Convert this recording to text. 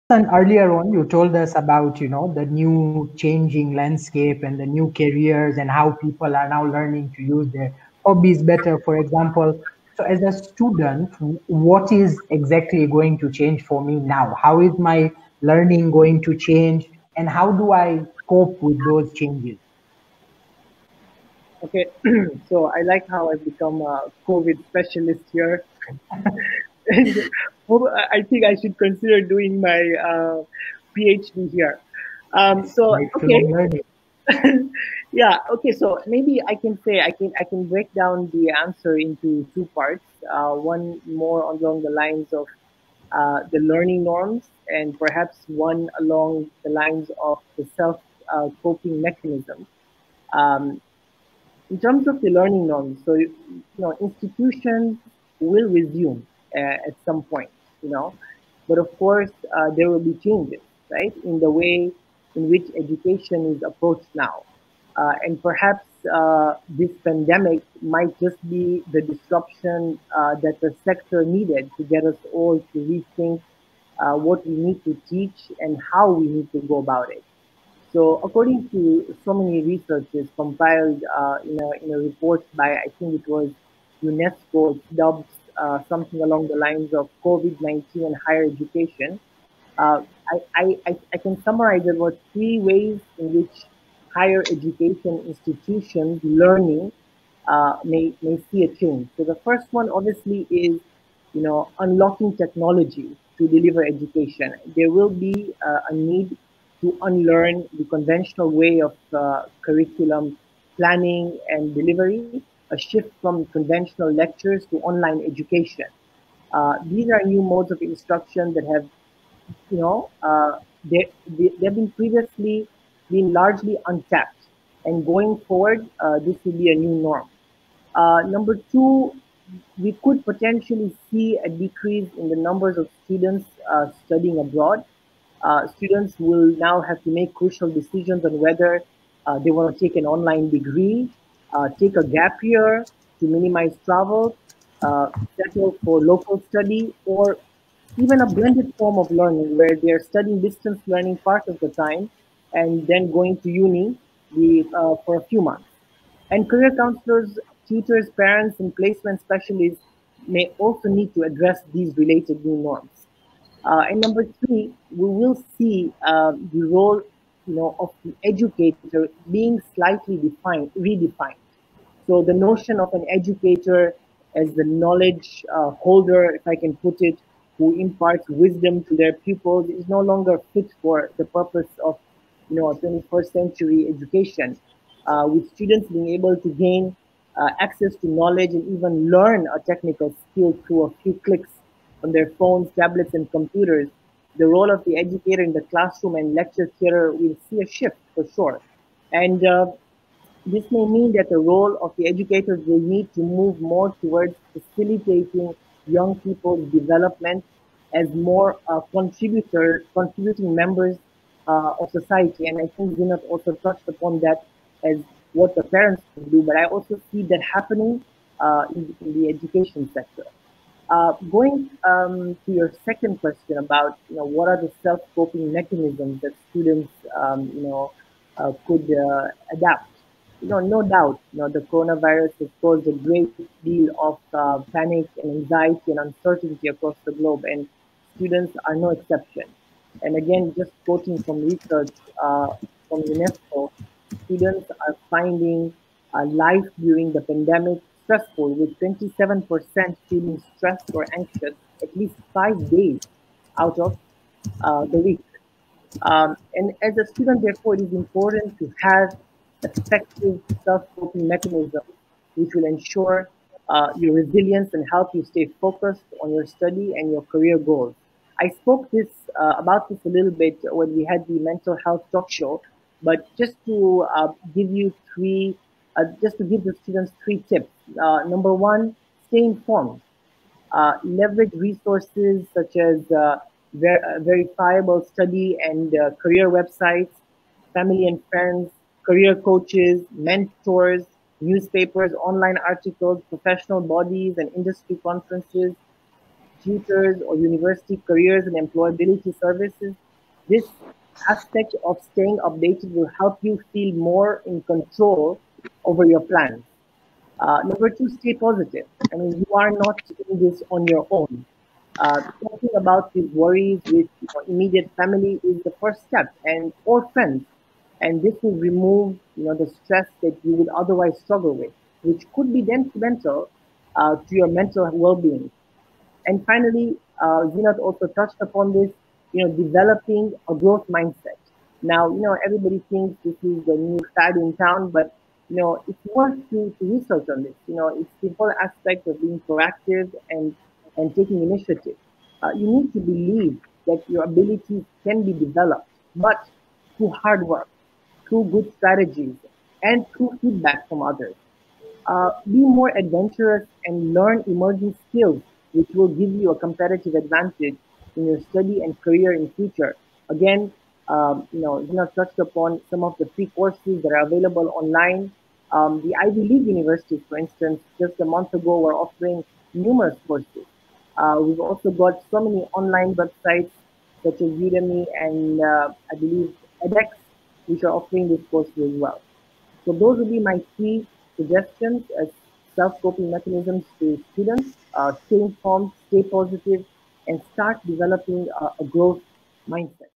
And earlier on, you told us about, the new changing landscape and the new careers and how people are now learning to use their hobbies better. For example, so as a student, what is exactly going to change for me now? How is my learning going to change? And how do I cope with those changes? Okay, so I like how I've become a COVID specialist here, and I think I should consider doing my PhD here. Okay, Lifelong learning. yeah, okay. So maybe I can say I can break down the answer into two parts. One more along the lines of the learning norms, and perhaps one along the lines of the self coping mechanism. Um, in terms of the learning norms, so institutions will resume at some point, but of course there will be changes, right, in the way in which education is approached now, and perhaps this pandemic might just be the disruption that the sector needed to get us all to rethink what we need to teach and how we need to go about it. So, according to so many researches compiled in a report by, I think it was UNESCO, it's dubbed something along the lines of COVID-19 and higher education. I can summarize it was three ways in which higher education institutions learning may see a change. So the first one obviously is, unlocking technology to deliver education. There will be a need to unlearn the conventional way of curriculum planning and delivery, a shift from conventional lectures to online education. These are new modes of instruction that have, they've been previously been largely untapped, and going forward, this will be a new norm. Number two, we could potentially see a decrease in the numbers of students studying abroad. Students will now have to make crucial decisions on whether they want to take an online degree, take a gap year to minimize travel, settle for local study, or even a blended form of learning where they're studying distance learning part of the time and then going to uni for a few months. And career counselors, tutors, parents, and placement specialists may also need to address these related new norms. And number three, we will see the role, of the educator being slightly redefined. So the notion of an educator as the knowledge holder, if I can put it, who imparts wisdom to their pupils, is no longer fit for the purpose of, a 21st century education. With students being able to gain access to knowledge and even learn a technical skill through a few clicks on their phones, tablets, and computers, the role of the educator in the classroom and lecture theater will see a shift for sure. And this may mean that the role of the educators will need to move more towards facilitating young people's development as more contributing members of society. And I think Zinat also touched upon that as what the parents can do, but I also see that happening in the education sector. Going to your second question about, what are the self-coping mechanisms that students could adapt. No doubt, the coronavirus has caused a great deal of panic and anxiety and uncertainty across the globe, and students are no exception. And again, just quoting from research from UNESCO, students are finding life during the pandemic stressful, with 27% feeling stressed or anxious at least 5 days out of the week. And as a student, therefore, it is important to have effective self-coping mechanisms which will ensure your resilience and help you stay focused on your study and your career goals. I spoke about this a little bit when we had the mental health talk show, but just to give you just to give the students three tips. Number one, stay informed. Leverage resources such as verifiable study and career websites, family and friends, career coaches, mentors, newspapers, online articles, professional bodies, and industry conferences. tutors or university careers and employability services, this aspect of staying updated will help you feel more in control over your plans. Number two, stay positive. I mean, you are not in this on your own. Talking about these worries with your immediate family is the first step, and or friends, and this will remove the stress that you would otherwise struggle with, which could be detrimental to your mental well-being. And finally, Zinat also touched upon this, developing a growth mindset. Now, everybody thinks this is the new fad in town, but, it's worth to research on this. It's the whole aspect of being proactive and taking initiative. You need to believe that your abilities can be developed, but through hard work, through good strategies, and through feedback from others. Be more adventurous and learn emerging skills, which will give you a competitive advantage in your study and career in future. Again, Zina touched upon some of the free courses that are available online. The Ivy League universities, for instance, just a month ago were offering numerous courses. We've also got so many online websites such as Udemy and I believe edX, which are offering this course as well. So those would be my three suggestions as self-coping mechanisms to students. Stay informed, stay positive, and start developing a growth mindset.